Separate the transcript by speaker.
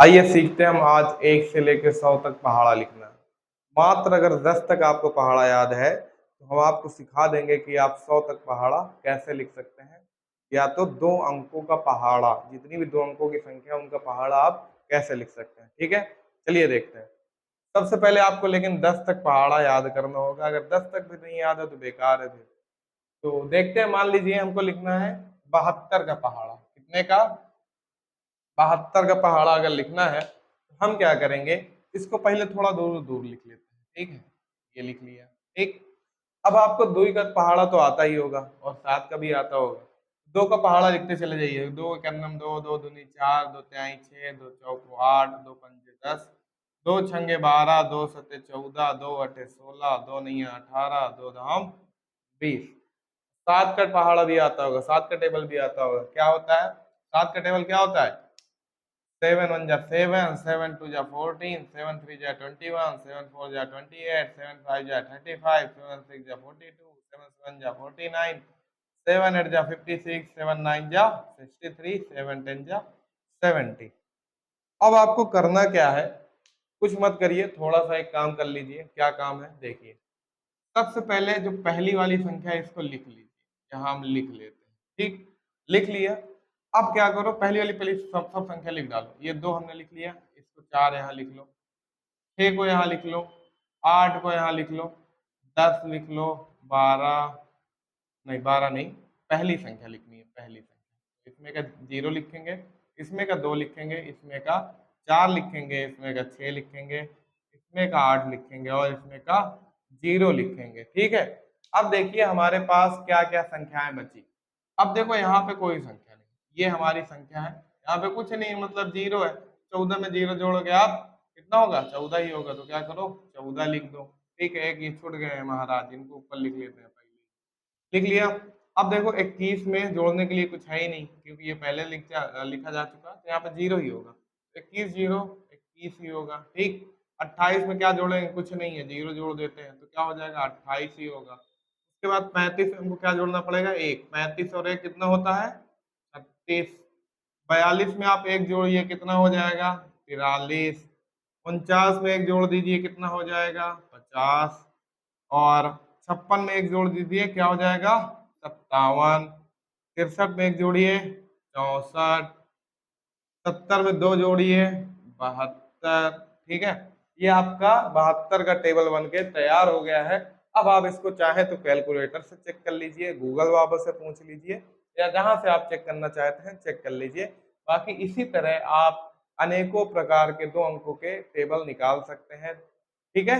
Speaker 1: आइए सीखते हैं हम आज 1 से लेकर 100 तक पहाड़ा लिखना। मात्र अगर 10 तक आपको पहाड़ा याद है, तो हम आपको सिखा देंगे कि आप 100 तक पहाड़ा कैसे लिख सकते हैं। या तो 2 अंकों का पहाड़ा, जितनी भी 2 अंकों की संख्या उनका पहाड़ा आप कैसे लिख सकते हैं, ठीक है? चलिए देखते हैं। सबसे पहले आपको लेकिन 10 तक पहाड़ा याद करना होगा, अगर 10 तक भी नहीं याद है तो बेकार है फिर। तो देखते हैं, मान लीजिए हमको लिखना है 72 का पहाड़ा। कितने का? 72 का पहाड़ा अगर लिखना है तो हम क्या करेंगे, इसको पहले थोड़ा दूर दूर लिख लेते हैं, ठीक है? ये लिख लिया, ठीक। अब आपको 2 का पहाड़ा तो आता ही होगा और 7 का भी आता होगा। 2 का पहाड़ा लिखते चले जाइए। 2 के नम 2, 2 दूनी 4, 2 तिहाई 6, 2 चौको 8, 2 पंजे 10, 2 छंगे 12, 2 सत्ते 14, 2 अठे 16, 2 नैया 18, 2 धाम 20। 7 का पहाड़ा भी आता होगा, 7 का टेबल भी आता होगा। क्या होता है? 7 का टेबल क्या होता है? 7 1 जा 7, 7 2 जा 14, 7 3 जा 21, 7 4 जा 28, 7 5 जा 35, 7 6 जा 42, 7 7 जा 49, 7 8 जा 56, 7 9 जा 63, 7 10 जा 70। अब आपको करना क्या है? कुछ मत करिए, थोड़ा सा एक काम कर लीजिए। क्या काम है? देखिए, सबसे पहले जो पहली वाली संख्या है इसको लिख लीजिए। यहाँ हम लिख लेते हैं, ठीक। लिख लिया। अब क्या करो, पहली वाली पहली सब संख्या लिख डालो। ये 2 हमने लिख लिया, इसको 4 यहाँ लिख लो, 6 को यहाँ लिख लो, 8 को यहाँ लिख लो, 10 लिख लो, 12 नहीं, 12 नहीं, पहली संख्या लिखनी है, पहली संख्या। इसमें का 0 लिखेंगे, इसमें का 2 लिखेंगे, इसमें का 4 लिखेंगे, इसमें का 6 लिखेंगे, इसमें का 8 लिखेंगे और इसमें का 0 लिखेंगे, ठीक है। अब देखिए हमारे पास क्या क्या संख्याएं बची। अब देखो यहाँ पे कोई संख्या नहीं, ये हमारी संख्या है, यहाँ पे कुछ नहीं, मतलब 0 है। 14 में 0 जोड़ोगे आप, कितना होगा? 14 ही होगा। तो क्या करो, 14 लिख दो, ठीक है। एक ये छूट गए हैं महाराज, इनको ऊपर लिख लेते हैं पहले। लिख लिया। अब देखो 21 में जोड़ने के लिए कुछ है ही नहीं, क्योंकि ये पहले लिखा जा चुका, तो यहाँ पे 0 ही होगा। 21 0 21 ही होगा, ठीक। 28 में क्या जोड़ेंगे? कुछ नहीं है, 0 जोड़ देते हैं, तो क्या हो जाएगा? 28 ही होगा। उसके बाद 35 में हमको क्या जोड़ना पड़ेगा? 1। 35 और 1 कितना होता है? 36। 42 में आप 1 जोड़िए, कितना हो जाएगा? 43। 49 में 1 जोड़ दीजिए, कितना हो जाएगा? 50। और 56 में 1 जोड़ दीजिए, क्या हो जाएगा? 57। 63 में 1 जोड़िए, 64। 70 में 2 जोड़िए, 72, ठीक है। ये आपका 72 का टेबल बन के तैयार हो गया है। अब आप इसको चाहे तो कैलकुलेटर से चेक कर लीजिए, गूगल बाबा से पूछ लीजिए, या जहां से आप चेक करना चाहते हैं चेक कर लीजिए। बाकी इसी तरह आप अनेकों प्रकार के 2 अंकों के टेबल निकाल सकते हैं, ठीक है।